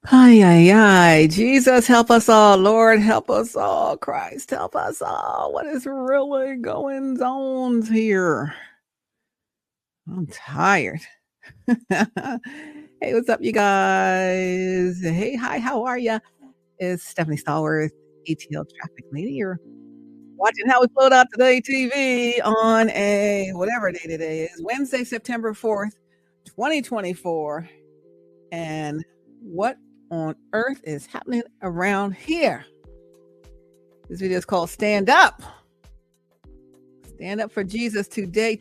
Ay, ay, ay. Jesus, help us all. Lord, help us all. Christ, help us all. What is really going on here? I'm tired. Hey, what's up, you guys? Hey, hi, how are ya? It's Stephanie Stallworth, ATL Traffic Lady. You're watching How We Float Out Today TV on a whatever day today is, Wednesday, September 4th, 2024. And what on earth is happening around here? This video is called Stand Up. Stand up for Jesus today.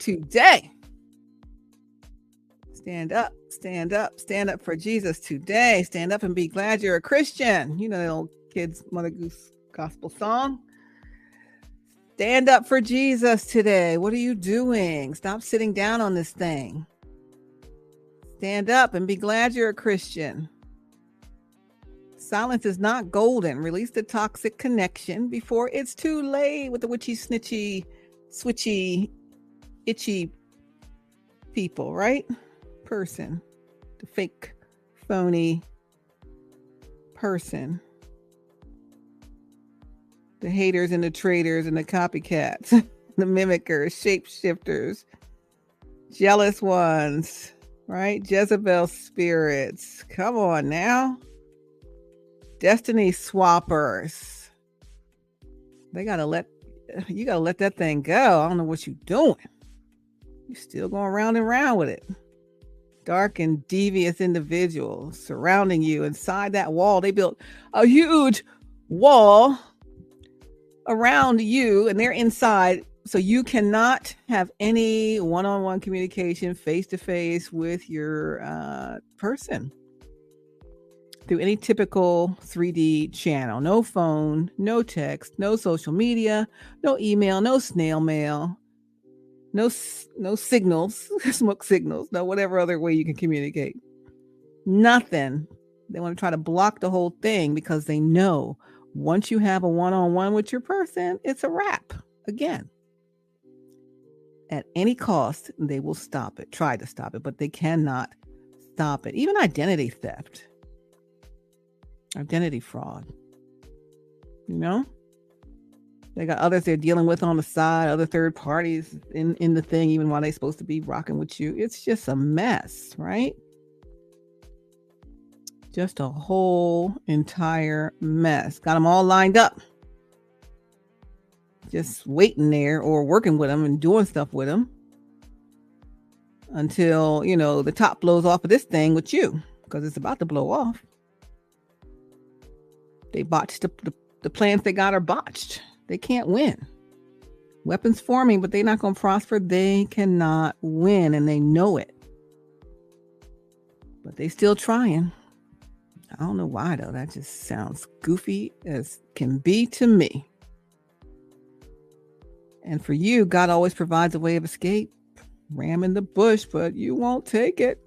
Stand up, stand up, stand up for Jesus today. Stand up and be glad you're a Christian. You know that old kids' Mother Goose gospel song. Stand up for Jesus today. What are you doing? Stop sitting down on this thing. Stand up and be glad you're a Christian. Silence is not golden. Release the toxic connection before it's too late with the witchy, snitchy, switchy, itchy people, right? Person. The fake, phony person. The haters and the traitors and the copycats. The mimickers, shapeshifters, jealous ones, right? Jezebel spirits. Come on now. Destiny swappers. You gotta let that thing go. I don't know what you're doing. You're still going round and round with it. Dark and devious individuals surrounding you. Inside that wall, they built a huge wall around you, and they're inside. So you cannot have any one-on-one communication face-to-face with your person through any typical 3D channel. No phone, no text, no social media, no email, no snail mail, no signals, smoke signals, no whatever other way you can communicate. Nothing. They want to try to block the whole thing because they know once you have a one-on-one with your person, it's a wrap again. At any cost, they will stop it, try to stop it, but they cannot stop it. Even identity theft. Identity fraud. You know, they got others they're dealing with on the side, other third parties in the thing, even while they're supposed to be rocking with you. It's just a mess, right? Just a whole entire mess. Got them all lined up. Just waiting there or working with them and doing stuff with them until, you know, the top blows off of this thing with you because it's about to blow off. They botched the plans they got are botched. They can't win. Weapons forming, but they're not going to prosper. They cannot win, and they know it. But they still trying. I don't know why, though. That just sounds goofy as can be to me. And for you, God always provides a way of escape. Ram in the bush, but you won't take it.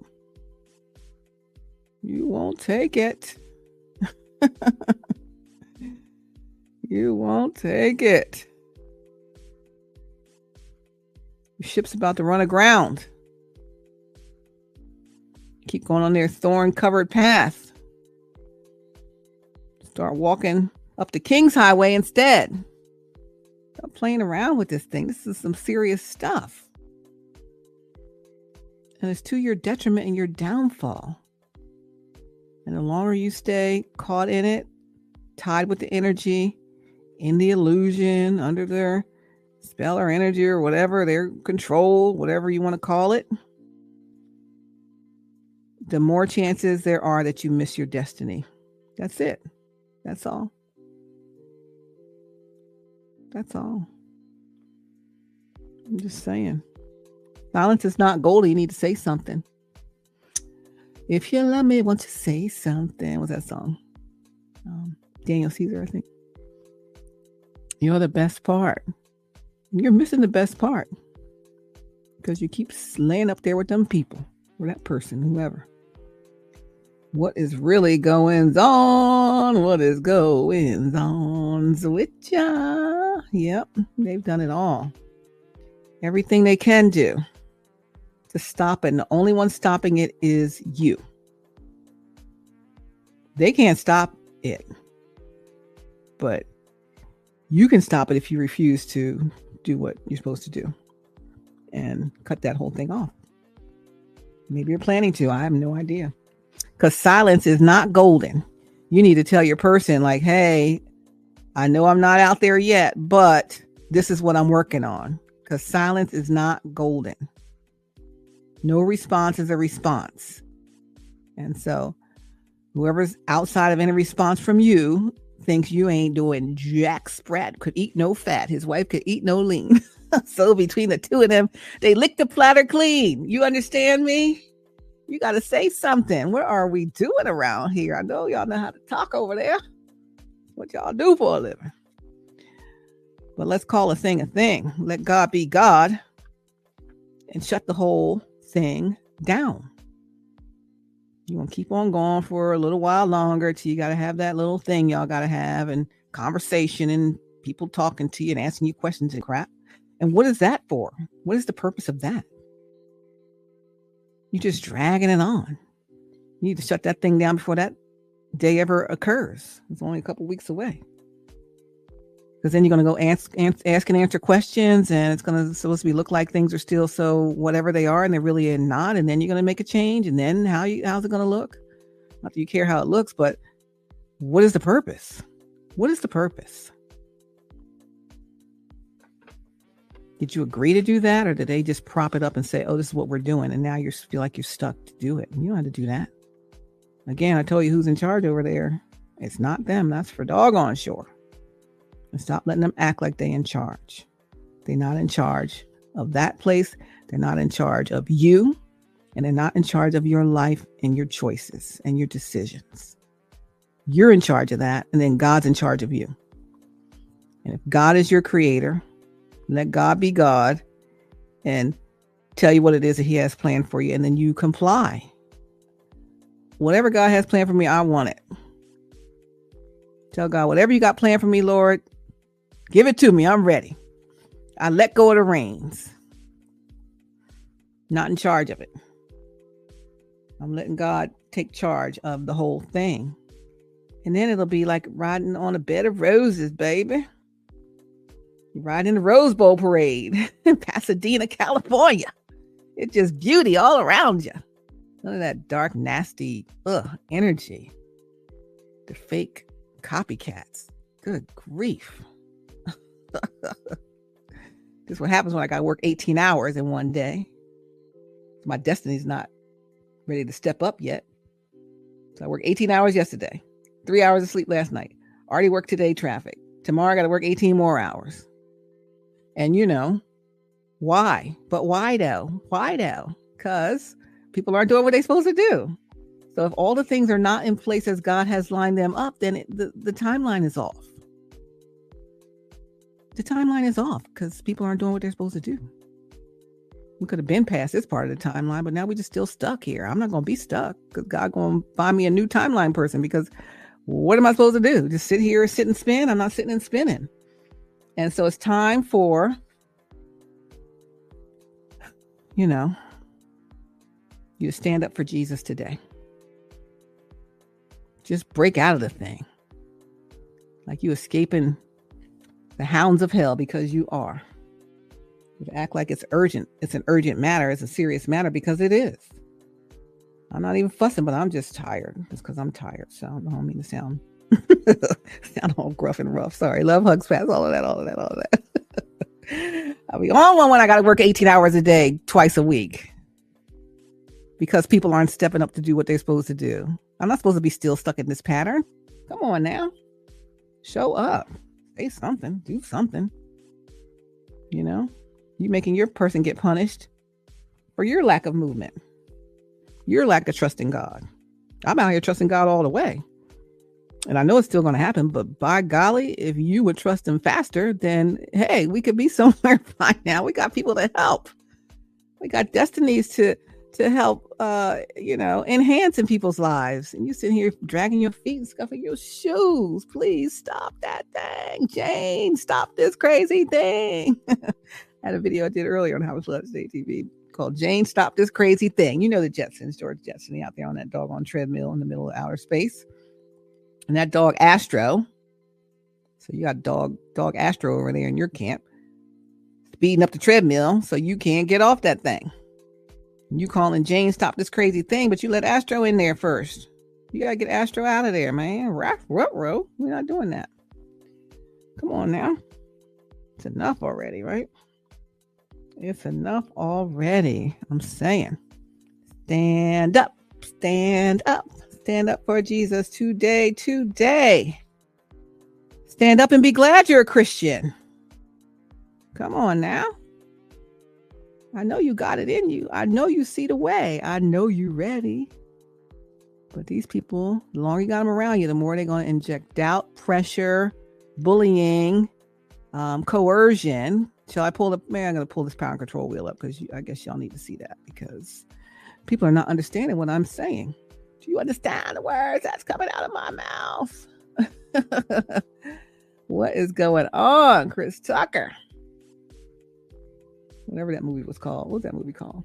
You won't take it. You won't take it. Your ship's about to run aground. Keep going on their thorn-covered path. Start walking up the King's Highway instead. Stop playing around with this thing. This is some serious stuff. And it's to your detriment and your downfall. And the longer you stay caught in it, tied with the energy, in the illusion, under their spell or energy or whatever, their control, whatever you want to call it, the more chances there are that you miss your destiny. That's it. That's all. That's all. I'm just saying. Silence is not gold. You need to say something. If you love me, won't you say something? What's that song? Daniel Caesar, I think. You're the best part. You're missing the best part because you keep laying up there with them people or that person, whoever. What is really going on? What is going on with ya? Yep, they've done it all. Everything they can do to stop it. And the only one stopping it is you. They can't stop it, but you can stop it if you refuse to do what you're supposed to do and cut that whole thing off. Maybe you're planning to. I have no idea. Because silence is not golden. You need to tell your person, like, hey, I know I'm not out there yet, but this is what I'm working on. Because silence is not golden. No response is a response. And so whoever's outside of any response from you thinks you ain't doing jack sprat, could eat no fat. His wife could eat no lean. So between the two of them, they lick the platter clean. You understand me? You got to say something. What are we doing around here? I know y'all know how to talk over there. What y'all do for a living. But let's call a thing a thing. Let God be God and shut the whole thing down. You want to keep on going for a little while longer till you got to have that little thing y'all got to have and conversation and people talking to you and asking you questions and crap. And what is that for? What is the purpose of that? You're just dragging it on. You need to shut that thing down before that day ever occurs. It's only a couple weeks away. Because then you're going to go ask and answer questions, and it's going to supposed to be look like things are still so whatever they are, and they're really not. And then you're going to make a change, and then how's it going to look? Not that you care how it looks, but what is the purpose? What is the purpose? Did you agree to do that, or did they just prop it up and say, "Oh, this is what we're doing," and now you feel like you're stuck to do it? You don't have to do that. Again, I told you who's in charge over there. It's not them. That's for doggone sure. And stop letting them act like they're in charge. They're not in charge of that place. They're not in charge of you. And they're not in charge of your life and your choices and your decisions. You're in charge of that. And then God's in charge of you. And if God is your creator, let God be God and tell you what it is that he has planned for you. And then you comply. Whatever God has planned for me, I want it. Tell God, whatever you got planned for me, Lord, give it to me. I'm ready. I let go of the reins. Not in charge of it. I'm letting God take charge of the whole thing. And then it'll be like riding on a bed of roses, baby. You ride in the Rose Bowl parade in Pasadena, California. It's just beauty all around you. None of that dark, nasty energy. The fake copycats. Good grief. This is what happens when I got to work 18 hours in one day. My destiny's not ready to step up yet. So I worked 18 hours yesterday. 3 hours of sleep last night. Already worked today traffic. Tomorrow I got to work 18 more hours. And you know, why? But why though? Why though? Because people aren't doing what they're supposed to do. So if all the things are not in place as God has lined them up, then the timeline is off. The timeline is off because people aren't doing what they're supposed to do. We could have been past this part of the timeline, but now we're just still stuck here. I'm not going to be stuck because God going to find me a new timeline person because what am I supposed to do? Just sit here, sit and spin? I'm not sitting and spinning. And so it's time for, you to stand up for Jesus today. Just break out of the thing. Like you escaping the hounds of hell because you are. You act like it's urgent. It's an urgent matter. It's a serious matter because it is. I'm not even fussing, but I'm just tired. It's because I'm tired. So I don't mean to sound all gruff and rough. Sorry. Love, hugs, pats, all of that. I'll be on one when I got to work 18 hours a day, twice a week. Because people aren't stepping up to do what they're supposed to do. I'm not supposed to be still stuck in this pattern. Come on now. Show up. Say something. Do something. You making your person get punished for your lack of movement. Your lack of trust in God. I'm out here trusting God all the way. And I know it's still going to happen, but by golly, if you would trust him faster, then hey, we could be somewhere by now. We got people to help. We got destinies to help, enhance in people's lives. And you sitting here dragging your feet and scuffing your shoes. Please stop that thing. Jane, stop this crazy thing. I had a video I did earlier on HowWeFlow.Today-TV called Jane, Stop This Crazy Thing. You know the Jetsons, George Jetson out there on that doggone treadmill in the middle of outer space. And that dog Astro, so you got dog Astro over there in your camp, speeding up the treadmill so you can't get off that thing. You calling Jane, stop this crazy thing, but you let Astro in there first. You got to get Astro out of there, man. We're not doing that. Come on now. It's enough already, right? It's enough already. I'm saying. Stand up. Stand up. Stand up for Jesus today. Stand up and be glad you're a Christian. Come on now. I know you got it in you. I know you see the way. I know you're ready. But these people, the longer you got them around you, the more they're going to inject doubt, pressure, bullying, coercion. Shall I pull I'm going to pull this power and control wheel up because I guess y'all need to see that because people are not understanding what I'm saying. Do you understand the words that's coming out of my mouth? What is going on, Chris Tucker? Whatever that movie was called. What was that movie called?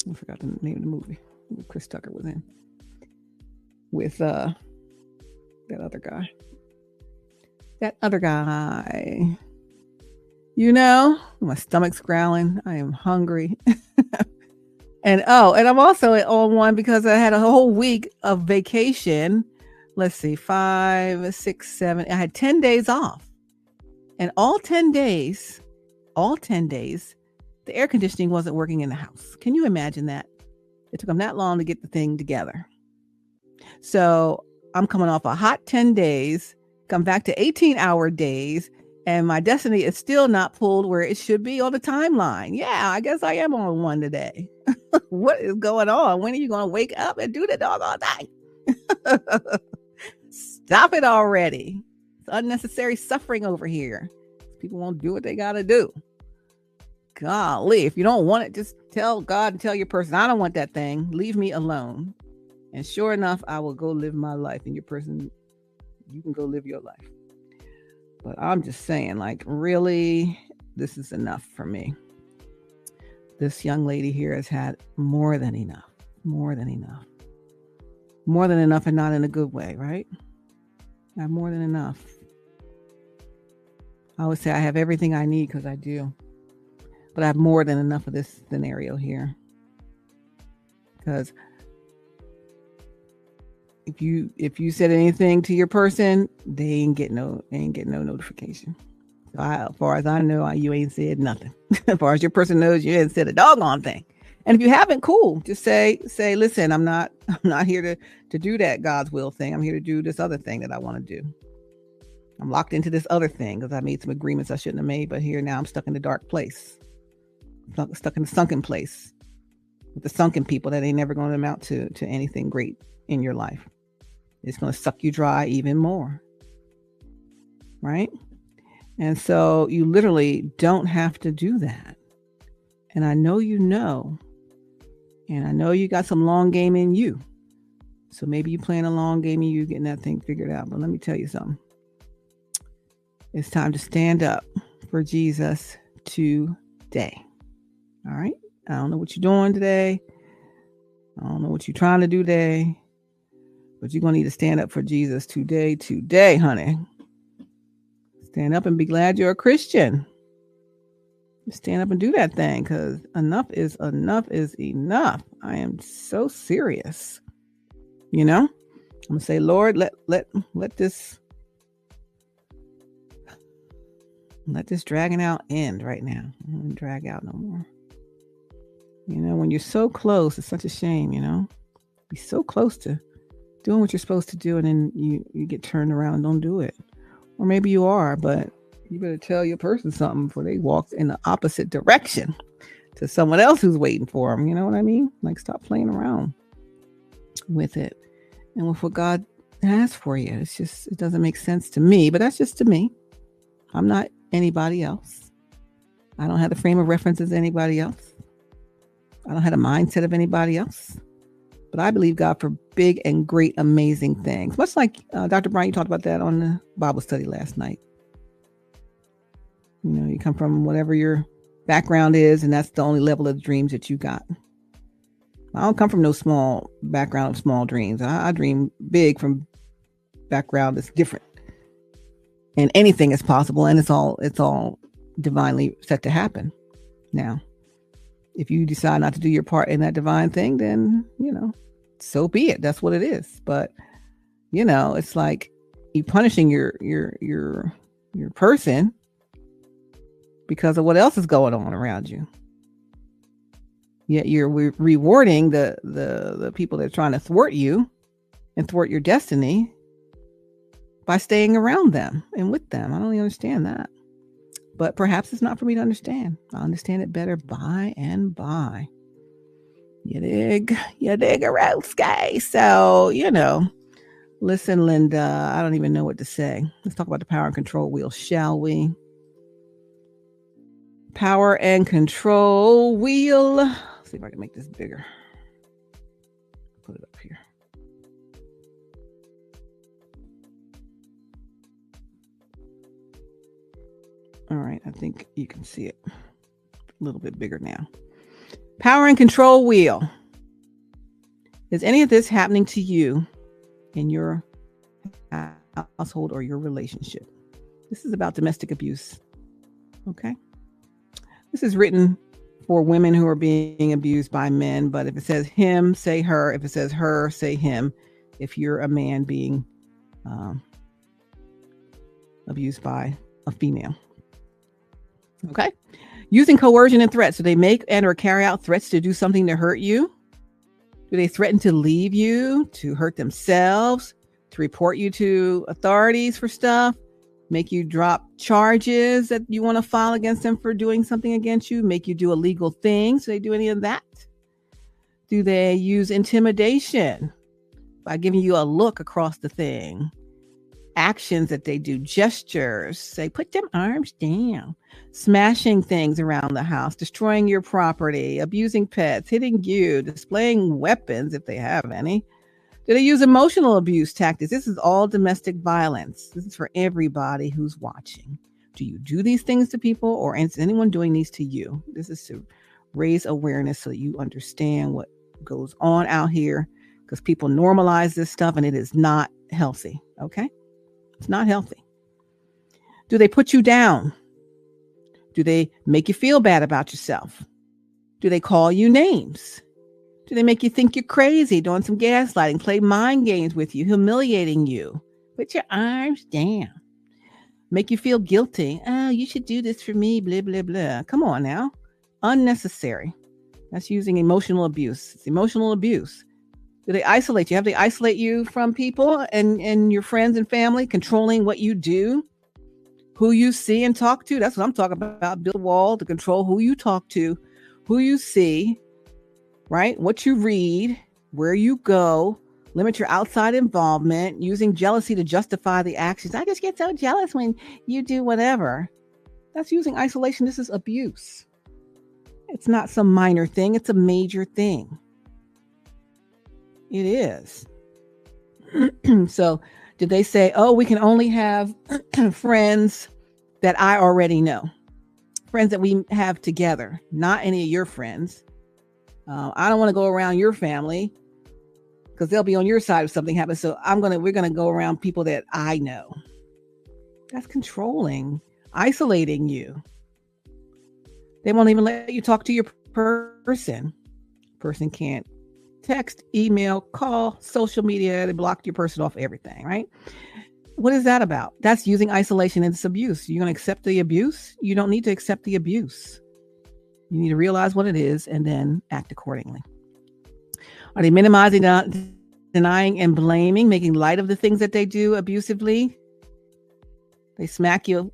I forgot the name of the movie. Chris Tucker was in. With that other guy. You know, my stomach's growling. I am hungry. and I'm also on one because I had a whole week of vacation. Let's see, 5, 6, 7. I had 10 days off. And all 10 days, the air conditioning wasn't working in the house. Can you imagine that? It took them that long to get the thing together. So I'm coming off a hot 10 days, come back to 18-hour days, and my destiny is still not pulled where it should be on the timeline. Yeah, I guess I am on one today. What is going on? When are you going to wake up and do the doggone thing? Stop it already. It's unnecessary suffering over here. People won't do what they got to do. Golly, if you don't want it, just tell God and tell your person, I don't want that thing. Leave me alone. And sure enough, I will go live my life. And your person, you can go live your life. But I'm just saying, like, really, this is enough for me. This young lady here has had more than enough. More than enough. More than enough and not in a good way, right? I have more than enough. I always say I have everything I need because I do. But I have more than enough of this scenario here. Because if you said anything to your person, they ain't get no notification. So as far as I know, you ain't said nothing. As far as your person knows, you ain't said a doggone thing. And if you haven't, cool. Just say, listen, I'm not here to do that God's will thing. I'm here to do this other thing that I want to do. I'm locked into this other thing because I made some agreements I shouldn't have made, but here now I'm stuck in the dark place. Stuck in the sunken place with the sunken people that ain't never going to amount to anything great in your life. It's going to suck you dry even more. Right? And so you literally don't have to do that. And I know you know. And I know you got some long game in you. So maybe you playing a long game and you getting that thing figured out. But let me tell you something. It's time to stand up for Jesus today. All right? I don't know what you're doing today. I don't know what you're trying to do today. But you're going to need to stand up for Jesus today, honey. Stand up and be glad you're a Christian. Stand up and do that thing because enough is enough. I am so serious. You know? I'm going to say, Lord, let this dragging out end right now. I don't want to drag out no more. You know, when you're so close, it's such a shame, you know? Be so close to doing what you're supposed to do and then you get turned around and don't do it. Or maybe you are, but you better tell your person something before they walk in the opposite direction to someone else who's waiting for them. You know what I mean? Like, stop playing around with it and with what God has for you. It's just, it doesn't make sense to me, but that's just to me. I'm not anybody else. I don't have the frame of reference as anybody else. I don't have the mindset of anybody else. But I believe God for big and great, amazing things. Much like Dr. Brian, you talked about that on the Bible study last night. You know, you come from whatever your background is, and that's the only level of dreams that you got. I don't come from no small background of small dreams. I dream big from background is different. And anything is possible, and it's all divinely set to happen. Now, if you decide not to do your part in that divine thing, then, so be it. That's what it is. But, it's like you punishing your person because of what else is going on around you. Yet you're rewarding the people that are trying to thwart you and thwart your destiny by staying around them and with them. I don't really understand that. But perhaps it's not for me to understand. I'll understand it better by and by. You dig around, sky. So, listen, Linda, I don't even know what to say. Let's talk about the power and control wheel, shall we? Power and control wheel. Let's see if I can make this bigger. Put it up here. All right, I think you can see it a little bit bigger now. Power and control wheel. Is any of this happening to you in your household or your relationship? This is about domestic abuse. Okay. This is written for women who are being abused by men, but if it says him, say her. If it says her, say him. If you're a man being abused by a female. Okay. Using coercion and threats. Do they make and or carry out threats to do something to hurt you? Do they threaten to leave you, to hurt themselves, to report you to authorities for stuff, make you drop charges that you want to file against them for doing something against you, make you do illegal things? Do they do any of that? Do they use intimidation by giving you a look across the thing? Actions that they do, gestures, say, put them arms down, smashing things around the house, destroying your property, abusing pets, hitting you, displaying weapons if they have any. Do they use emotional abuse tactics? This is all domestic violence. This is for everybody who's watching. Do you do these things to people, or is anyone doing these to you? This is to raise awareness so that you understand what goes on out here, because people normalize this stuff and it is not healthy. Okay. It's not healthy. Do they put you down? Do they make you feel bad about yourself? Do they call you names? Do they make you think you're crazy, doing some gaslighting, play mind games with you, humiliating you? Put your arms down. Make you feel guilty. Oh, you should do this for me, blah, blah, blah. Come on now. Unnecessary. That's using emotional abuse. It's emotional abuse. Do they isolate you? Have they isolate you from people and your friends and family, controlling what you do, who you see and talk to? That's what I'm talking about. Build a wall to control who you talk to, who you see, right? What you read, where you go, limit your outside involvement, using jealousy to justify the actions. I just get so jealous when you do whatever. That's using isolation. This is abuse. It's not some minor thing. It's a major thing. It is. So did they say, oh, we can only have friends that I already know, friends that we have together, not any of your friends. I don't want to go around your family because they'll be on your side if something happens. So we're going to go around people that I know. That's controlling, isolating you. They won't even let you talk to your person. Person can't text, email, call, social media. They block your person off everything, right? What is that about? That's using isolation and it's abuse. You're going to accept the abuse? You don't need to accept the abuse. You need to realize what it is and then act accordingly. Are they minimizing, denying, and blaming, making light of the things that they do abusively? They smack you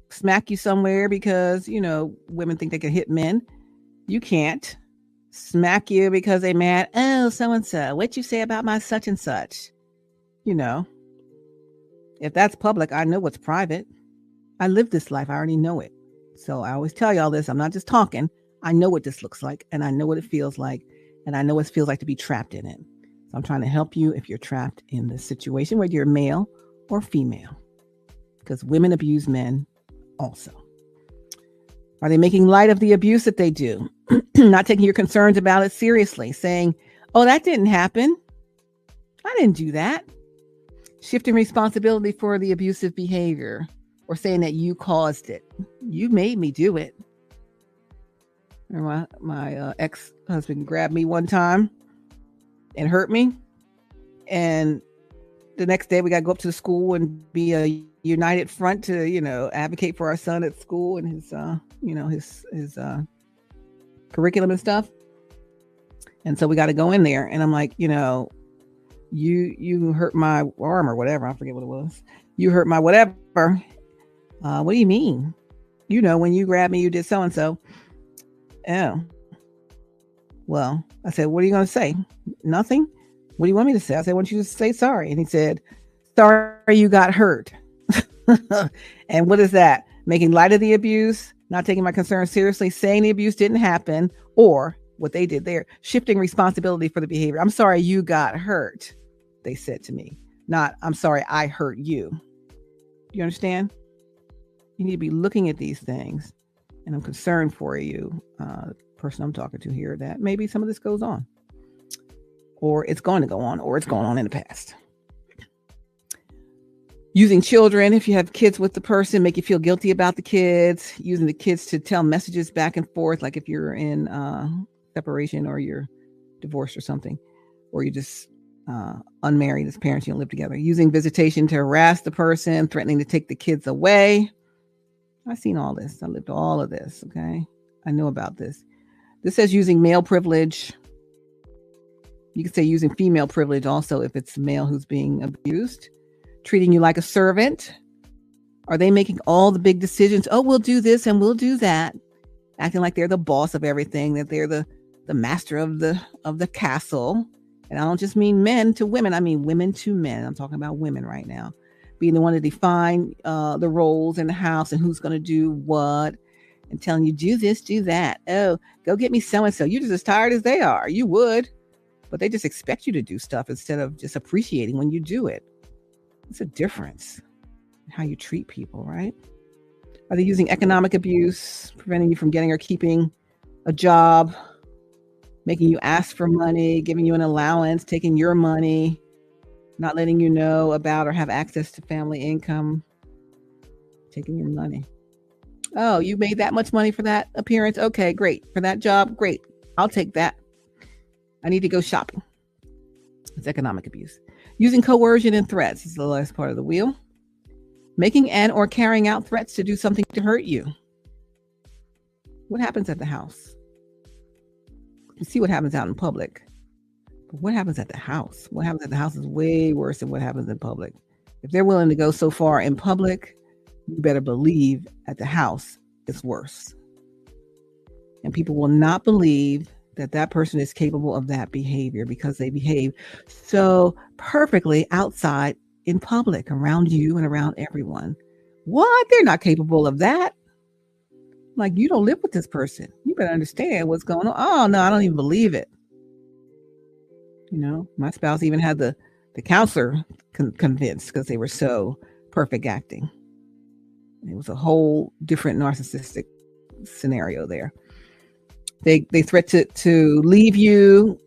somewhere because, women think they can hit men. You can't. Smack you because they mad. Oh, so-and-so, what you say about my such and such? If that's public, I know what's private. I live this life. I already know it. So I always tell y'all this. I'm not just talking. I know what this looks like and I know what it feels like. And I know what it feels like to be trapped in it. So I'm trying to help you if you're trapped in this situation, whether you're male or female, because women abuse men also. Are they making light of the abuse that they do? Not taking your concerns about it seriously, saying, oh, that didn't happen. I didn't do that. Shifting responsibility for the abusive behavior or saying that you caused it. You made me do it. My ex-husband grabbed me one time and hurt me. And the next day we got to go up to the school and be a united front to, advocate for our son at school and his, his curriculum and stuff. And so we got to go in there and I'm like, you hurt my arm or whatever. I forget what it was. You hurt my whatever. What do you mean? When you grabbed me, you did so-and-so. Oh, well, I said, what are you going to say? Nothing. What do you want me to say? I said, I want you to say sorry. And he said, sorry, you got hurt. And what is that? Making light of the abuse, not taking my concerns seriously, saying the abuse didn't happen, or what they did there, shifting responsibility for the behavior. I'm sorry you got hurt, they said to me. Not, I'm sorry I hurt you. Do you understand? You need to be looking at these things. And I'm concerned for you, the person I'm talking to here, that maybe some of this goes on. Or it's going to go on, or it's gone on in the past. Using children, if you have kids with the person, make you feel guilty about the kids. Using the kids to tell messages back and forth, like if you're in separation or you're divorced or something, or you're just unmarried as parents, you don't live together. Using visitation to harass the person, threatening to take the kids away. I've seen all this. I lived all of this, okay? I know about this. This says using male privilege. You could say using female privilege also if it's male who's being abused. Treating you like a servant. Are they making all the big decisions? Oh, we'll do this and we'll do that. Acting like they're the boss of everything, that they're the master of the castle. And I don't just mean men to women. I mean women to men. I'm talking about women right now. Being the one to define the roles in the house and who's going to do what, and telling you, do this, do that. Oh, go get me so-and-so. You're just as tired as they are. You would, but they just expect you to do stuff instead of just appreciating when you do it. It's a difference in how you treat people, right? Are they using economic abuse, preventing you from getting or keeping a job, making you ask for money, giving you an allowance, taking your money, not letting you know about or have access to family income, taking your money? Oh, you made that much money for that appearance? Okay, great. For that job? Great. I'll take that. I need to go shopping. It's economic abuse. Using coercion and threats is the last part of the wheel. Making and or carrying out threats to do something to hurt you. What happens at the house? You see what happens out in public. But what happens at the house? What happens at the house is way worse than what happens in public. If they're willing to go so far in public, you better believe at the house it's worse. And people will not believe that that person is capable of that behavior because they behave so perfectly outside in public, around you and around everyone. What? They're not capable of that. Like, you don't live with this person. You better understand what's going on. Oh, no, I don't even believe it. My spouse even had the counselor convinced because they were so perfect acting. It was a whole different narcissistic scenario there. They threat to leave you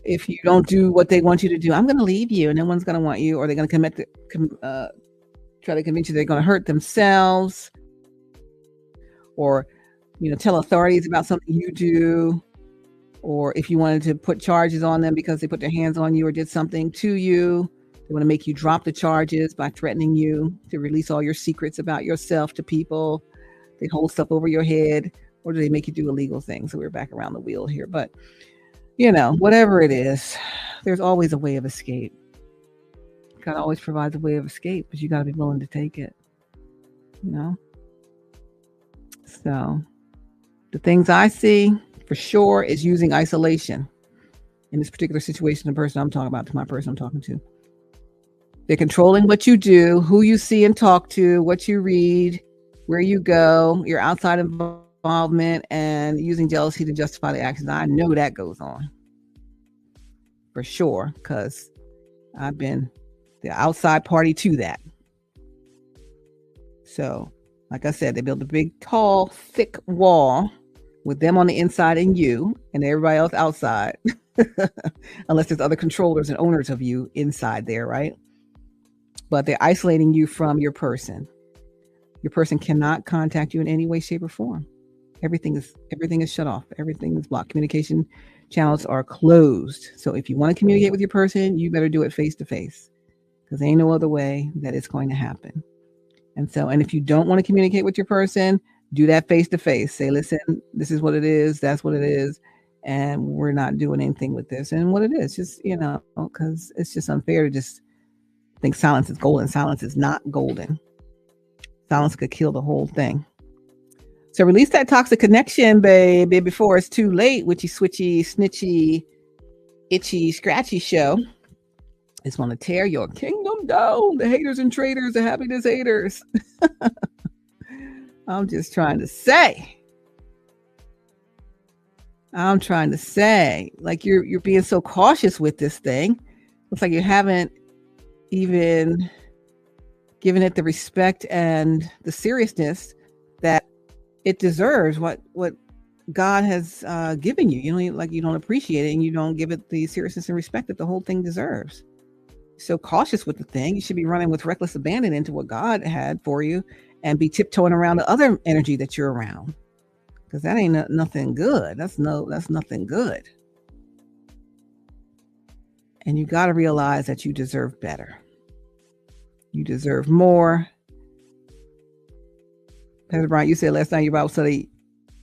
if you don't do what they want you to do. I'm going to leave you, and no one's going to want you, or they're going to try to convince you they're going to hurt themselves, or tell authorities about something you do. Or if you wanted to put charges on them because they put their hands on you or did something to you, they want to make you drop the charges by threatening you to release all your secrets about yourself to people. They hold stuff over your head, or do they make you do illegal things? So we're back around the wheel here. But, whatever it is, there's always a way of escape. God always provides a way of escape, but you got to be willing to take it. So the things I see for sure is using isolation. In this particular situation, the person I'm talking about, to my person I'm talking to. They're controlling what you do, who you see and talk to, what you read, where you go, your outside involvement, and using jealousy to justify the actions. I know that goes on for sure, because I've been the outside party to that. So, like I said, they build a big, tall, thick wall with them on the inside and you and everybody else outside, unless there's other controllers and owners of you inside there, right? but they're isolating you from your person. Your person cannot contact you in any way, shape, or form. Everything is shut off. Everything is blocked. Communication channels are closed. So if you want to communicate with your person, you better do it face to face, because there ain't no other way that it's going to happen. And if you don't want to communicate with your person, do that face to face. Say, listen, this is what it is. That's what it is. And we're not doing anything with this. And what it is, just, because it's just unfair to just think silence is golden. Silence is not golden. Silence could kill the whole thing. So release that toxic connection, baby, before it's too late. Witchy, switchy, snitchy, itchy, scratchy show is going to tear your kingdom down. The haters and traitors, the happiness haters. I'm just trying to say. Like you're being so cautious with this thing. Looks like you haven't even given it the respect and the seriousness that it deserves. What God has given you. You don't appreciate it, and you don't give it the seriousness and respect that the whole thing deserves. So cautious with the thing. You should be running with reckless abandon into what God had for you, and be tiptoeing around the other energy that you're around, because that ain't nothing good. That's nothing good. And you got to realize that you deserve better. You deserve more. Pastor Brian, you said last night your Bible study,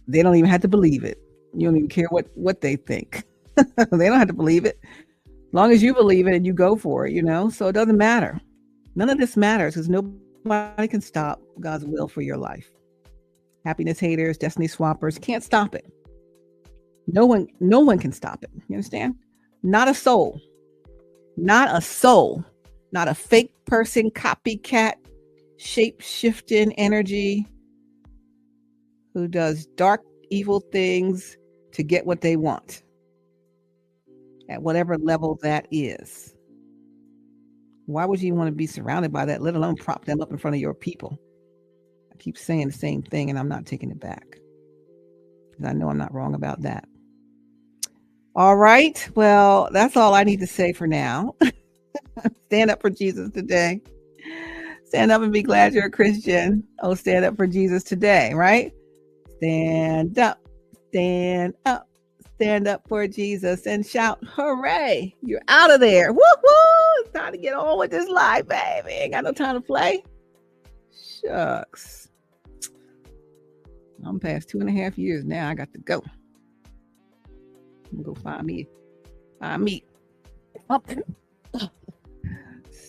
they don't even have to believe it. You don't even care what they think. They don't have to believe it. As long as you believe it and you go for it, so it doesn't matter. None of this matters, because nobody can stop God's will for your life. Happiness haters, destiny swappers can't stop it. No one can stop it. You understand? Not a soul. Not a soul. Not a fake person, copycat, shape-shifting energy who does dark, evil things to get what they want, at whatever level that is. Why would you want to be surrounded by that, let alone prop them up in front of your people? I keep saying the same thing, and I'm not taking it back, because I know I'm not wrong about that. All right. Well, that's all I need to say for now. Stand up for Jesus today. Stand up and be glad you're a Christian. Oh, stand up for Jesus today, right? Stand up, stand up, stand up for Jesus and shout, hooray. You're out of there. Woo woo. It's time to get on with this life, baby. Ain't got no time to play. Shucks. I'm past 2.5 years now. I got to go. I'm gonna go find me something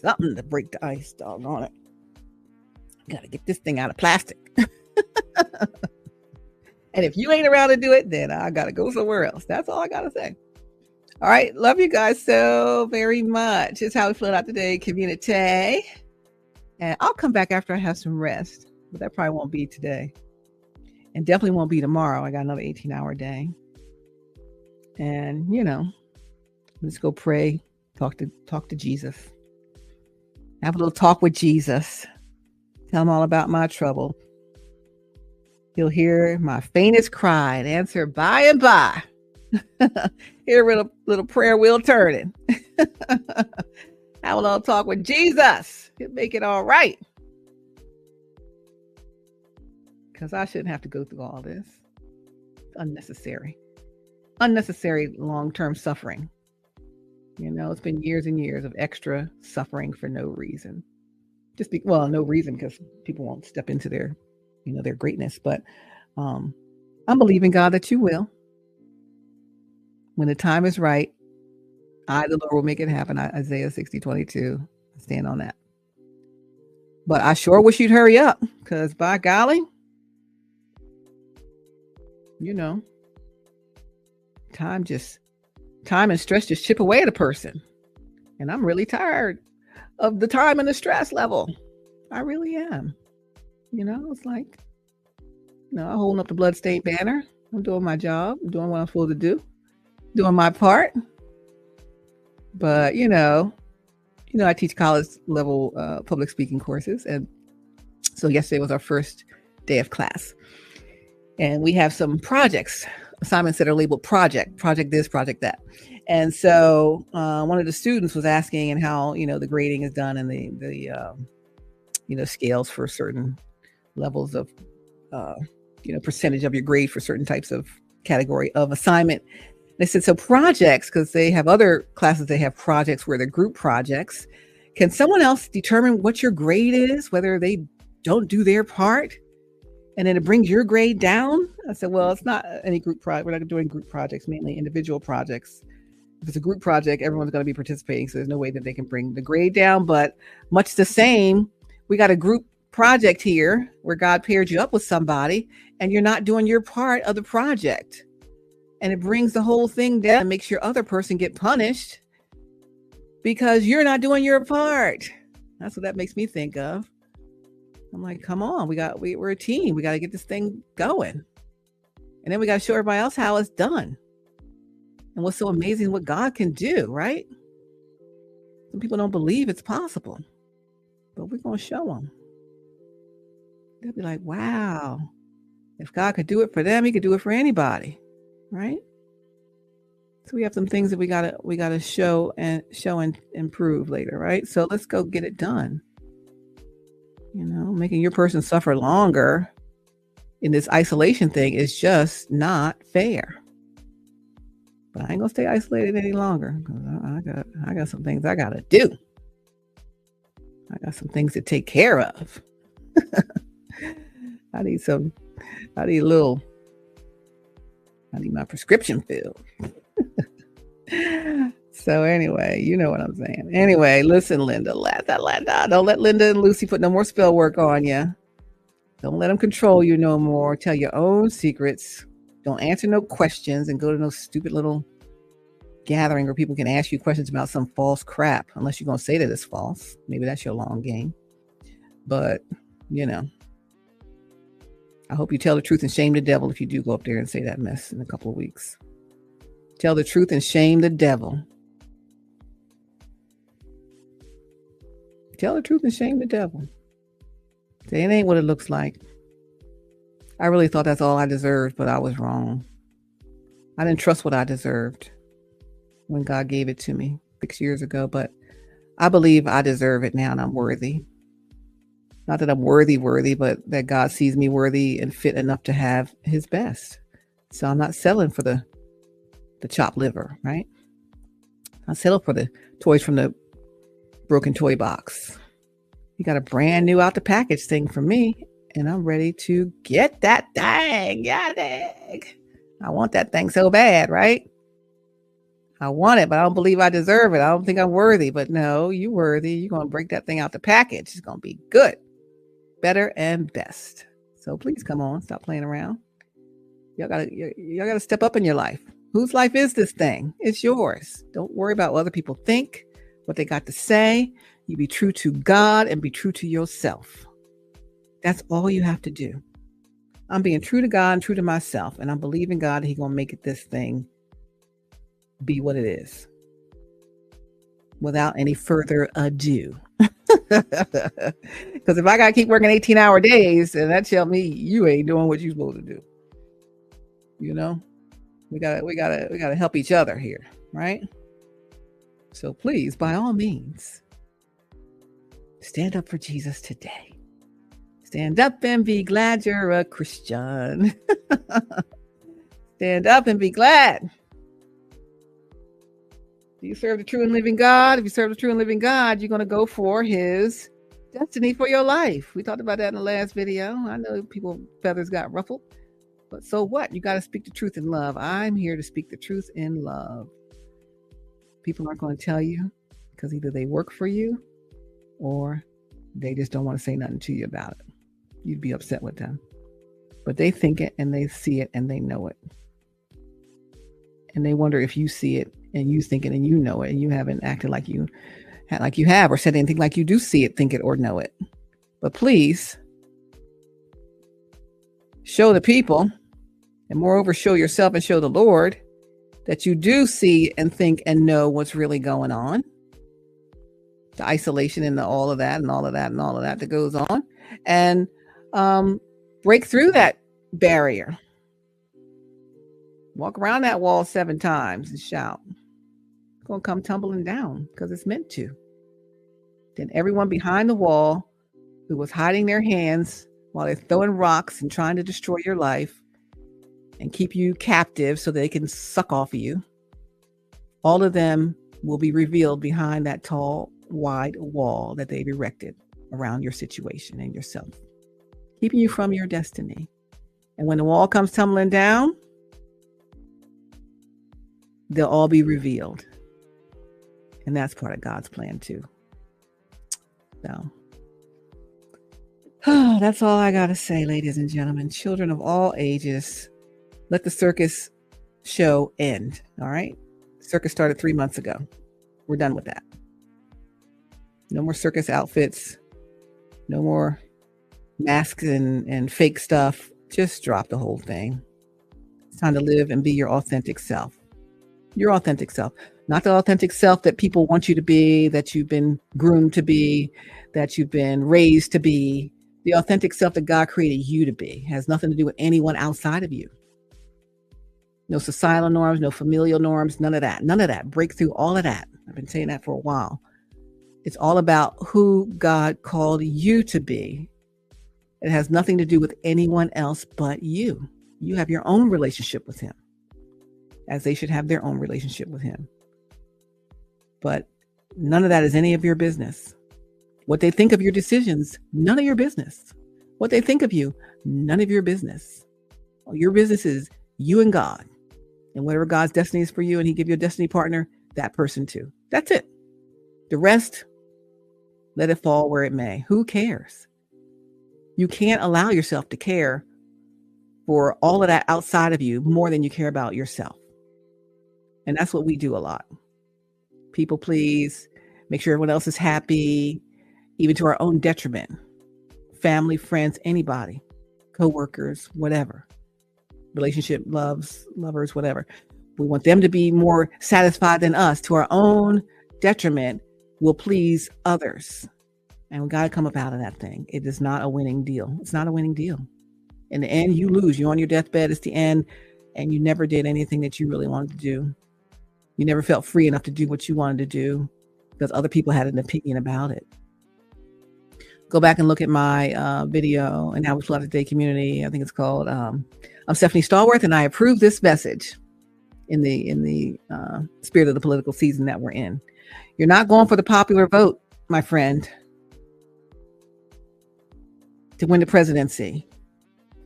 to break the ice, doggone it. Gotta get this thing out of plastic. And if you ain't around to do it, then I gotta go somewhere else. That's all I gotta say. All right. Love you guys so very much. It's How We Flow Out Today community. And I'll come back after I have some rest, but that probably won't be today. And definitely won't be tomorrow. I got another 18-hour day. And, let's go pray, talk to Jesus. Have a little talk with Jesus. Tell him all about my trouble. He'll hear my faintest cry and answer by and by. Hear a little prayer wheel turning. Have a little talk with Jesus. He'll make it all right. Because I shouldn't have to go through all this. It's unnecessary. Unnecessary long-term suffering. It's been years and years of extra suffering for no reason. No reason, because people won't step into their greatness. But I'm believing, God, that you will. When the time is right, I, the Lord, will make it happen. Isaiah 60:22. I stand on that. But I sure wish you'd hurry up, because by golly, time and stress just chip away at a person. And I'm really tired of the time and the stress level. I really am. It's like, I'm holding up the bloodstained banner. I'm doing my job. I'm doing what I'm supposed to do. Doing my part. But, I teach college level public speaking courses. And so yesterday was our first day of class. And we have some projects assignments that are labeled project this, project that. And so one of the students was asking and how, the grading is done and the scales for certain levels of, percentage of your grade for certain types of category of assignment. They said, so projects, because they have other classes, they have projects where they're group projects. Can someone else determine what your grade is, whether they don't do their part? And then it brings your grade down? I said, well, it's not any group project. We're not doing group projects, mainly individual projects. If it's a group project, everyone's going to be participating. So there's no way that they can bring the grade down. But much the same, we got a group project here where God paired you up with somebody and you're not doing your part of the project. And it brings the whole thing down and makes your other person get punished because you're not doing your part. That's what that makes me think of. I'm like, come on, we're a team. We got to get this thing going. And then we got to show everybody else how it's done. And what's so amazing, what God can do, right? Some people don't believe it's possible, but we're going to show them. They'll be like, wow, if God could do it for them, he could do it for anybody. Right? So we have some things that we gotta show and improve later, right? So let's go get it done. Making your person suffer longer in this isolation thing is just not fair. But I ain't gonna stay isolated any longer because I got some things I gotta do. I got some things to take care of. I need my prescription filled. So anyway, you know what I'm saying. Anyway, listen, Linda. Don't let Linda and Lucy put no more spell work on you. Don't let them control you no more. Tell your own secrets. Don't answer no questions and go to no stupid little gathering where people can ask you questions about some false crap. Unless you're going to say that it's false. Maybe that's your long game. But, I hope you tell the truth and shame the devil if you do go up there and say that mess in a couple of weeks. Tell the truth and shame the devil. Tell the truth and shame the devil. Say it ain't what it looks like. I really thought that's all I deserved, but I was wrong. I didn't trust what I deserved when God gave it to me 6 years ago, but I believe I deserve it now and I'm worthy. Not that I'm worthy, but that God sees me worthy and fit enough to have his best. So I'm not settling for the chopped liver, right? I settle for the toys from the broken toy box. He got a brand new out the package thing for me, and I'm ready to get that thing. Yeah, dang. I want that thing so bad, right? I want it, but I don't believe I deserve it. I don't think I'm worthy, but no, you're worthy. You're going to break that thing out the package. It's going to be good, better, and best. So please come on, stop playing around. Y'all gotta step up in your life. Whose life is this thing? It's yours. Don't worry about what other people think, what they got to say. You be true to God and be true to yourself. That's all you have to do. I'm being true to God and true to myself, and I'm believing God that He's gonna make it this thing be what it is without any further ado. Because if I gotta keep working 18-hour days, then that tell me you ain't doing what you're supposed to do. You know, we gotta help each other here, right? So please, by all means, stand up for Jesus today. Stand up and be glad you're a Christian. Stand up and be glad. Do you serve the true and living God? If you serve the true and living God, you're going to go for his destiny for your life. We talked about that in the last video. I know people, feathers got ruffled, but so what? You got to speak the truth in love. I'm here to speak the truth in love. People aren't going to tell you because either they work for you or they just don't want to say nothing to you about it. You'd be upset with them. But they think it and they see it and they know it. And they wonder if you see it and you think it and you know it and you haven't acted like you have or said anything like you do see it, think it, or know it. But please show the people, and moreover show yourself and show the Lord that you do see and think and know what's really going on. The isolation and all of that that goes on. And break through that barrier. Walk around that wall 7 times and shout. It's going to come tumbling down because it's meant to. Then everyone behind the wall who was hiding their hands while they're throwing rocks and trying to destroy your life and keep you captive so they can suck off of you, all of them will be revealed behind that tall, wide wall that they've erected around your situation and yourself, keeping you from your destiny. And when the wall comes tumbling down, they'll all be revealed. And that's part of God's plan too. So that's all I got to say, ladies and gentlemen, children of all ages. Let the circus show end. All right. Circus started 3 months ago. We're done with that. No more circus outfits. No more masks and fake stuff. Just drop the whole thing. It's time to live and be your authentic self. Your authentic self. Not the authentic self that people want you to be, that you've been groomed to be, that you've been raised to be. The authentic self that God created you to be has nothing to do with anyone outside of you. No societal norms, no familial norms, none of that. None of that. Break through all of that. I've been saying that for a while. It's all about who God called you to be. It has nothing to do with anyone else but you. You have your own relationship with him, as they should have their own relationship with him. But none of that is any of your business. What they think of your decisions, none of your business. What they think of you, none of your business. Your business is you and God. And whatever God's destiny is for you and he give you a destiny partner, that person too. That's it. The rest, let it fall where it may. Who cares? You can't allow yourself to care for all of that outside of you more than you care about yourself. And that's what we do a lot. People please, make sure everyone else is happy, even to our own detriment. Family, friends, anybody, co-workers, whatever. Relationship, lovers, whatever. We want them to be more satisfied than us. To our own detriment, we'll please others. And we got to come up out of that thing. It is not a winning deal. It's not a winning deal. In the end, you lose. You're on your deathbed. It's the end. And you never did anything that you really wanted to do. You never felt free enough to do what you wanted to do because other people had an opinion about it. Go back and look at my video in HowWeFlow.Today community. I think it's called I'm Stephanie Stallworth, and I approve this message in the spirit of the political season that we're in. You're not going for the popular vote, my friend, to win the presidency.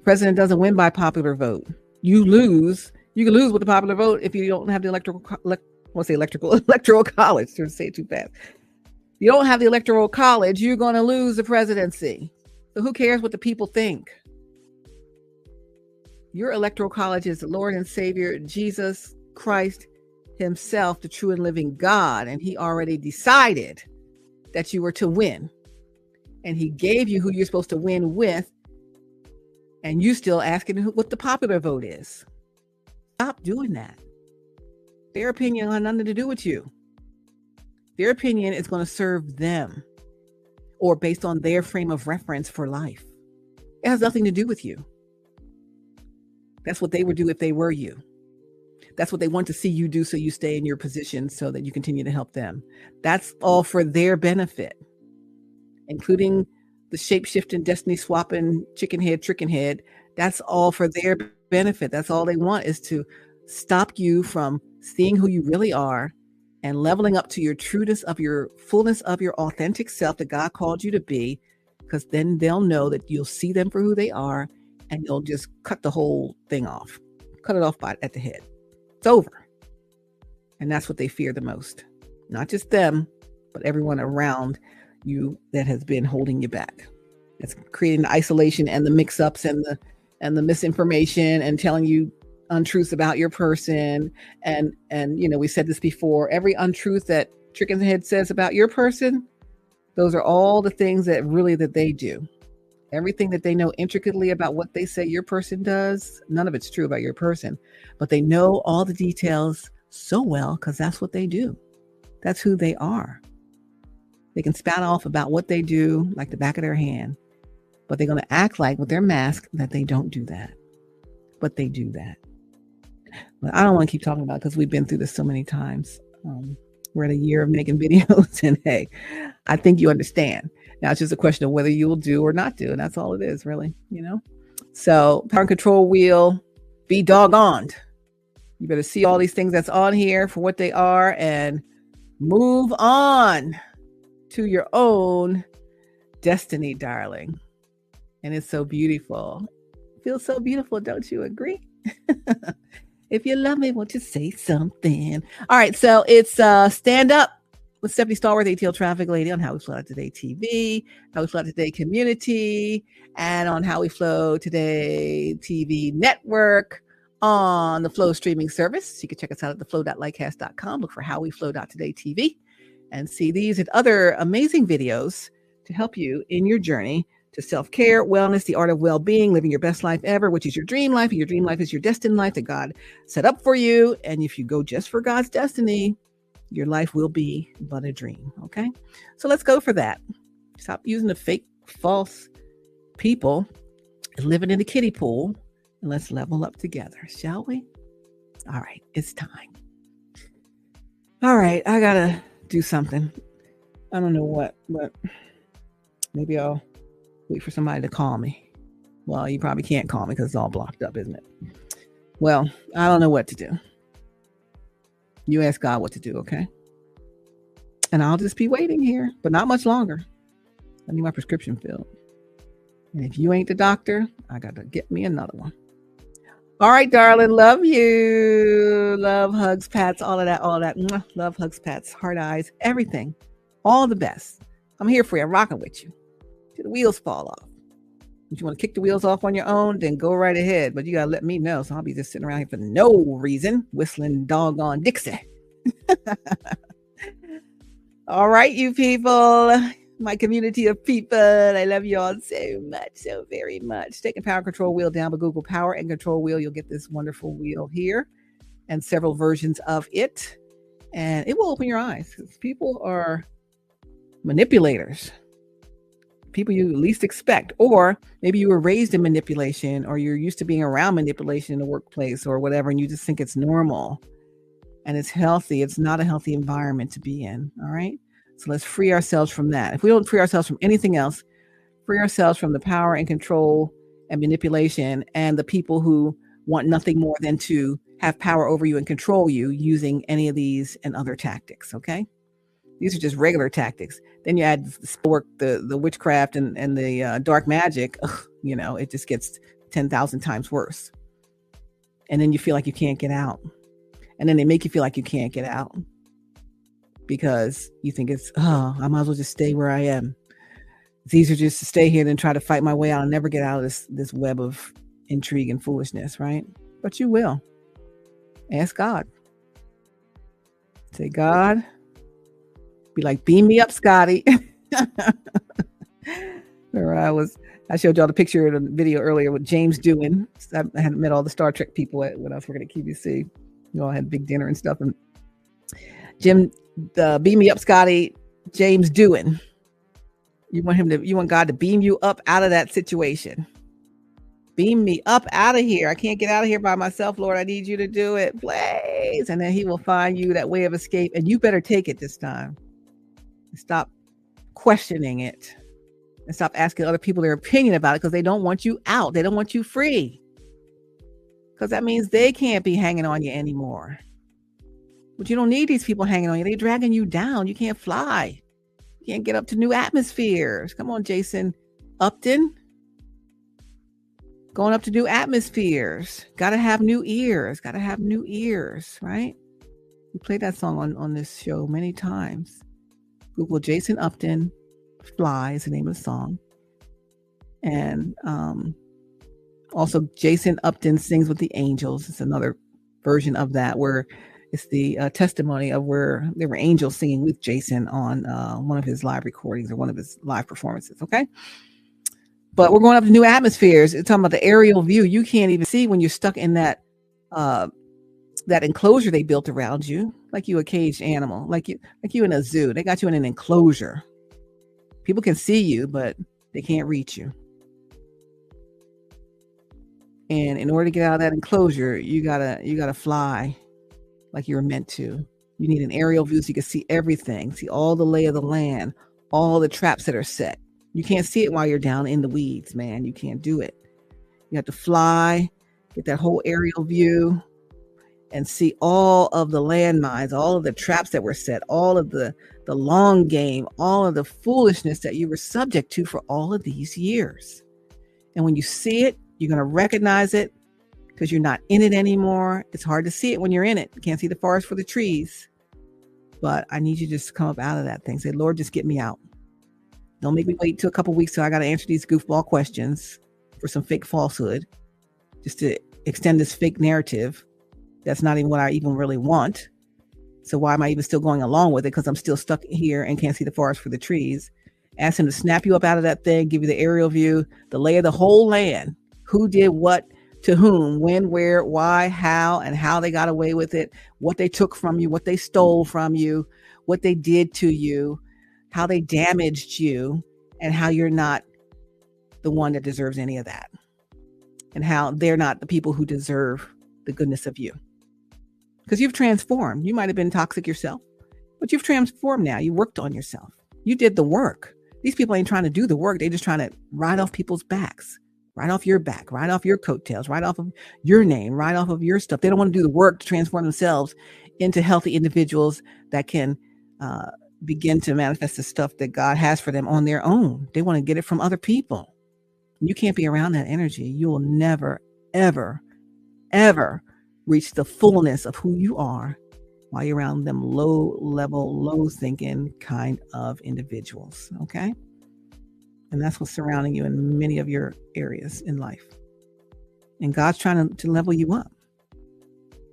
President doesn't win by popular vote. You lose. You can lose with the popular vote if you don't have the electoral college. To say it too fast. If you don't have the electoral college, you're going to lose the presidency. So who cares what the people think? Your electoral college is the Lord and Savior, Jesus Christ himself, the true and living God. And he already decided that you were to win. And he gave you who you're supposed to win with. And you still asking what the popular vote is. Stop doing that. Their opinion has nothing to do with you. Their opinion is going to serve them or based on their frame of reference for life. It has nothing to do with you. That's what they would do if they were you. That's what they want to see you do so you stay in your position so that you continue to help them. That's all for their benefit, including the shape-shifting, destiny-swapping, chicken head, tricking head. That's all for their benefit. That's all they want is to stop you from seeing who you really are and leveling up to your trueness of your fullness of your authentic self that God called you to be, because then they'll know that you'll see them for who they are and you'll just cut the whole thing off. Cut it off at the head. It's over. And that's what they fear the most. Not just them, but everyone around you that has been holding you back. It's creating the isolation and the mix-ups and the misinformation and telling you untruths about your person. And you know, we said this before, every untruth that Chicken Head says about your person, those are all the things that they do. Everything that they know intricately about what they say your person does, none of it's true about your person, but they know all the details so well because that's what they do. That's who they are. They can spout off about what they do like the back of their hand, but they're going to act like with their mask that they don't do that, but they do that. But I don't want to keep talking about it because we've been through this so many times. We're at a year of making videos, and hey, I think you understand. Now it's just a question of whether you'll do or not do, and that's all it is, really, So power and control wheel, be doggoned. You better see all these things that's on here for what they are and move on to your own destiny, darling. And it's so beautiful. It feels so beautiful, don't you agree? If you love me, won't you say something? All right, so it's Stand Up with Stephanie Stallworth, AtlTrafficLady on HowWeFlow.Today-TV, HowWeFlow.Today community, and on HowWeFlow.Today-TV network on the Flow streaming service. You can check us out at theflow.lightcast.com. Look for HowWeFlow.Today-TV and see these and other amazing videos to help you in your journey to self-care, wellness, the art of well-being, living your best life ever, which is your dream life. And your dream life is your destined life that God set up for you. And if you go just for God's destiny, your life will be but a dream. Okay? So let's go for that. Stop using the fake, false people living in the kiddie pool, and let's level up together, shall we? All right, it's time. All right, I gotta do something. I don't know what, but maybe I'll wait for somebody to call me. Well, you probably can't call me because it's all blocked up, isn't it? Well, I don't know what to do. You ask God what to do, okay? And I'll just be waiting here, but not much longer. I need my prescription filled. And if you ain't the doctor, I got to get me another one. All right, darling. Love you. Love, hugs, pats, all of that. Mwah. Love, hugs, pats, heart eyes, everything. All the best. I'm here for you. I'm rocking with you. Till the wheels fall off. If you want to kick the wheels off on your own, then go right ahead. But you got to let me know. So I'll be just sitting around here for no reason, whistling doggone Dixie. All right, you people. My community of people. I love you all so much, so very much. Taking power and control wheel down, but Google power and control wheel. You'll get this wonderful wheel here and several versions of it. And it will open your eyes. People are manipulators. People you least expect, or maybe you were raised in manipulation, or you're used to being around manipulation in the workplace or whatever, and you just think it's normal and it's healthy. It's not a healthy environment to be in. All right. So let's free ourselves from that. If we don't free ourselves from anything else, free ourselves from the power and control and manipulation and the people who want nothing more than to have power over you and control you using any of these and other tactics. Okay. These are just regular tactics. Then you add the sport, the witchcraft and the dark magic. It just gets 10,000 times worse. And then you feel like you can't get out. And then they make you feel like you can't get out because you think I might as well just stay where I am. It's easier just to stay here than try to fight my way out and never get out of this web of intrigue and foolishness, right? But you will. Ask God. Say, God, be like, beam me up, Scotty. I showed y'all the picture in the video earlier with James Doohan. I had met all the Star Trek people when I was working at QVC. You all had big dinner and stuff. And beam me up, Scotty, James Doohan. You want God to beam you up out of that situation. Beam me up out of here. I can't get out of here by myself, Lord. I need you to do it, please. And then he will find you that way of escape. And you better take it this time. Stop questioning it. And stop asking other people their opinion about it because they don't want you out. They don't want you free. Because that means they can't be hanging on you anymore. But you don't need these people hanging on you. They're dragging you down. You can't fly. You can't get up to new atmospheres. Come on, Jason Upton. Going up to new atmospheres. Got to have new ears. Got to have new ears, right? We played that song on this show many times. Google Jason Upton, Fly is the name of the song. And also Jason Upton Sings with the Angels. It's another version of that where it's the testimony of where there were angels singing with Jason on one of his live recordings or one of his live performances. Okay. But we're going up to new atmospheres. It's talking about the aerial view. You can't even see when you're stuck in that enclosure they built around you, like you a caged animal, like you in a zoo. They got you in an enclosure. People can see you, but they can't reach you. And in order to get out of that enclosure, you gotta fly like you were meant to. You need an aerial view so you can see everything, see all the lay of the land, all the traps that are set. You can't see it while you're down in the weeds, man. You can't do it. You have to fly, get that whole aerial view, and see all of the landmines, all of the traps that were set, all of the long game, all of the foolishness that you were subject to for all of these years. And when you see it, you're going to recognize it because you're not in it anymore. It's hard to see it when you're in it. You can't see the forest for the trees. But I need you to just come up out of that thing. Say, Lord, just get me out. Don't make me wait till a couple weeks till I got to answer these goofball questions for some fake falsehood, just to extend this fake narrative. That's not even what I even really want. So why am I even still going along with it? Because I'm still stuck here and can't see the forest for the trees. Ask him to snap you up out of that thing, give you the aerial view, the lay of the whole land. Who did what to whom, when, where, why, how, and how they got away with it, what they took from you, what they stole from you, what they did to you, how they damaged you, and how you're not the one that deserves any of that. And how they're not the people who deserve the goodness of you. Because you've transformed. You might have been toxic yourself, but you've transformed now. You worked on yourself. You did the work. These people ain't trying to do the work. They're just trying to ride off people's backs, ride off your back, ride off your coattails, ride off of your name, ride off of your stuff. They don't want to do the work to transform themselves into healthy individuals that can begin to manifest the stuff that God has for them on their own. They want to get it from other people. You can't be around that energy. You will never, ever, ever reach the fullness of who you are while you're around them low level, low thinking kind of individuals. Okay. And that's what's surrounding you in many of your areas in life. And God's trying to level you up.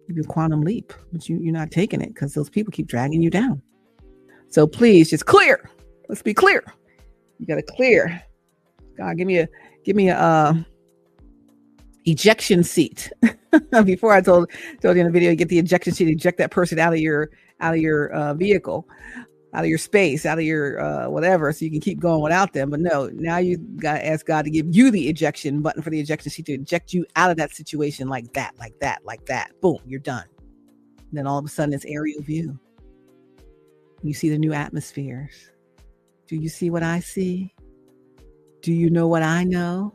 Give you a quantum leap, but you're not taking it because those people keep dragging you down. So please just clear. Let's be clear. You got to clear. God, give me a ejection seat. Before I told you in the video, get the ejection seat, eject that person out of your vehicle, out of your space, out of your whatever, so you can keep going without them. But no, now you got to ask God to give you the ejection button for the ejection seat to eject you out of that situation like that. Boom, you're done. And then all of a sudden it's aerial view. You see the new atmospheres. Do you see what I see? Do you know what I know?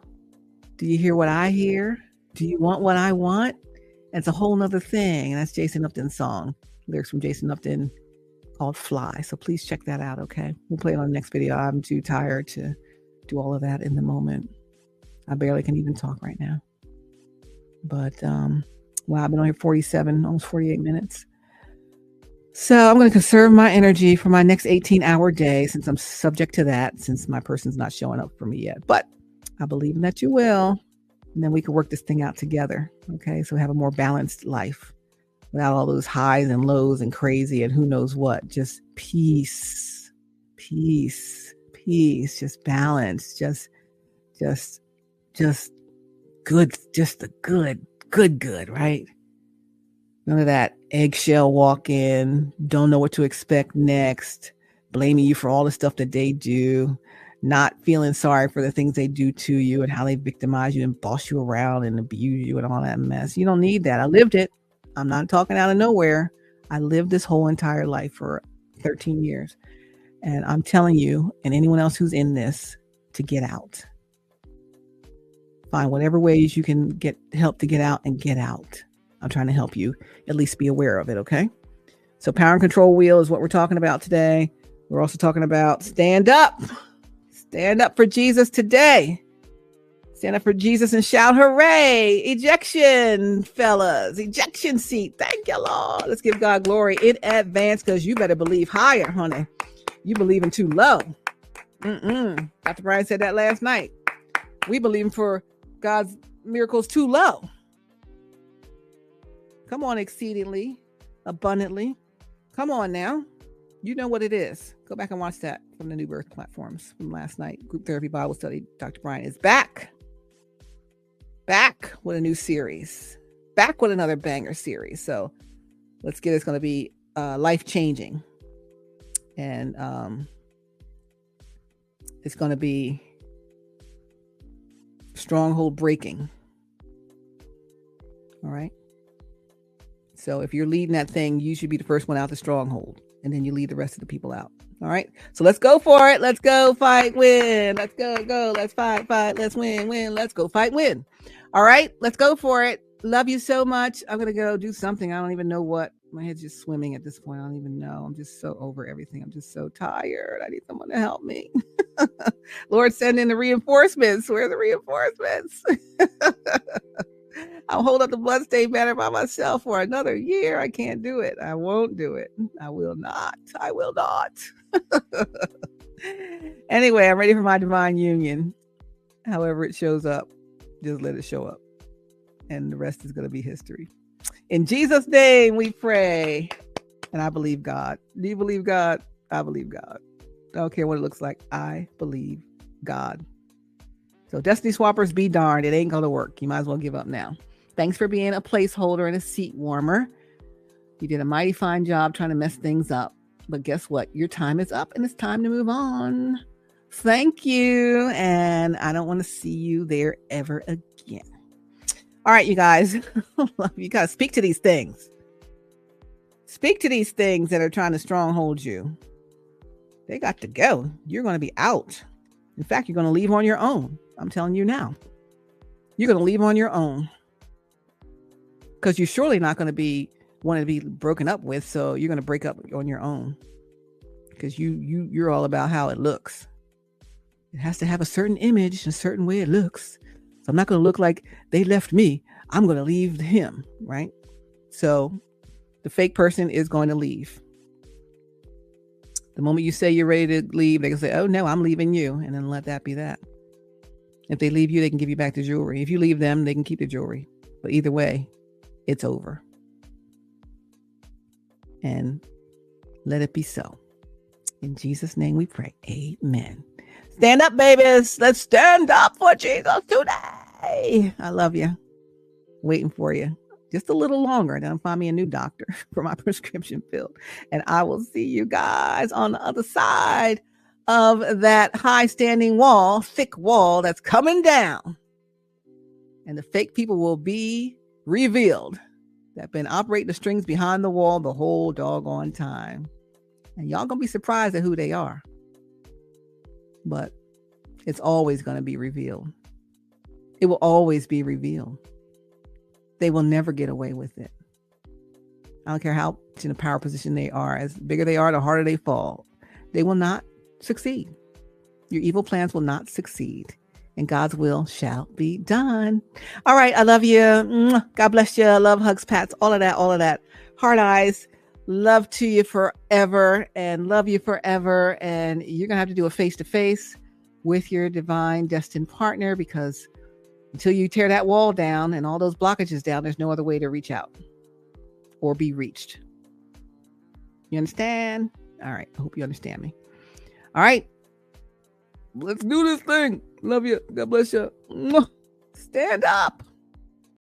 Do you hear what I hear? Do you want what I want? It's a whole nother thing. And that's Jason Upton's song. Lyrics from Jason Upton called Fly. So please check that out, okay? We'll play it on the next video. I'm too tired to do all of that in the moment. I barely can even talk right now. But, wow, I've been on here 47, almost 48 minutes. So I'm going to conserve my energy for my next 18-hour day since I'm subject to that, since my person's not showing up for me yet. But I believe that you will. And then we can work this thing out together. Okay. So we have a more balanced life without all those highs and lows and crazy and who knows what. Just peace, just balance, just good, just the good, right? None of that eggshell walk in, don't know what to expect next, blaming you for all the stuff that they do, not feeling sorry for the things they do to you and how they victimize you and boss you around and abuse you and all that mess. You don't need that. I lived it. I'm not talking out of nowhere. I lived this whole entire life for 13 years. And I'm telling you, and anyone else who's in this, to get out. Find whatever ways you can get help to get out and get out. I'm trying to help you at least be aware of it, okay? So power and control wheel is what we're talking about today. We're also talking about stand up. Stand up for Jesus today. Stand up for Jesus and shout hooray. Ejection, fellas. Ejection seat. Thank you, Lord. Let's give God glory in advance because you better believe higher, honey. You believing too low. Dr. Brian said that last night. We believe for God's miracles too low. Come on, exceedingly, abundantly. Come on now. You know what it is. Go back and watch that from the New Birth platforms from last night. Group Therapy Bible Study. Dr. Brian is back. Back with a new series. Back with another banger series. So let's get it. It's going to be life-changing. And it's going to be stronghold breaking. All right. So if you're leading that thing, you should be the first one out the stronghold, and then you lead the rest of the people out. All right. So let's go for it. Let's go fight, win. Let's go. Let's fight. Let's win. Let's go fight, win. All right. Let's go for it. Love you so much. I'm going to go do something. I don't even know what. My head's just swimming at this point. I don't even know. I'm just so over everything. I'm just so tired. I need someone to help me. Lord, send in the reinforcements. Where are the reinforcements? I'll hold up the bloodstained banner by myself for another year. I can't do it. I won't do it. I will not. Anyway, I'm ready for my divine union. However it shows up, just let it show up. And the rest is going to be history. In Jesus' name we pray. And I believe God. Do you believe God? I believe God. I don't care what it looks like. I believe God. So Destiny Swappers, be darned. It ain't going to work. You might as well give up now. Thanks for being a placeholder and a seat warmer. You did a mighty fine job trying to mess things up. But guess what? Your time is up and it's time to move on. Thank you. And I don't want to see you there ever again. All right, you guys. You got to speak to these things. Speak to these things that are trying to stronghold you. They got to go. You're going to be out. In fact, you're going to leave on your own. I'm telling you now. You're going to leave on your own. Because you're surely not going to want to be broken up with. So you're going to break up on your own. Because you're all about how it looks. It has to have a certain image, a certain way it looks. So I'm not going to look like they left me. I'm going to leave him, right? So the fake person is going to leave. The moment you say you're ready to leave, they can say, oh, no, I'm leaving you. And then let that be that. If they leave you, they can give you back the jewelry. If you leave them, they can keep the jewelry. But either way, it's over. And let it be so. In Jesus' name we pray. Amen. Stand up, babies. Let's stand up for Jesus today. I love you. Waiting for you. Just a little longer. Then I'll find me a new doctor for my prescription filled. And I will see you guys on the other side of that high standing wall, thick wall that's coming down. And the fake people will be revealed that have been operating the strings behind the wall the whole doggone time. And y'all gonna be surprised at who they are. But it's always going to be revealed. It will always be revealed. They will never get away with it. I don't care how much in a power position they are. As bigger they are, the harder they fall. They will not succeed. Your evil plans will not succeed. And God's will shall be done. All right. I love you. God bless you. Love, hugs, pats, all of that. Heart eyes. Love to you forever and love you forever. And you're going to have to do a face-to-face with your divine destined partner, because until you tear that wall down and all those blockages down, there's no other way to reach out or be reached. You understand? All right. I hope you understand me. All right. Let's do this thing. Love you. God bless you. Stand up.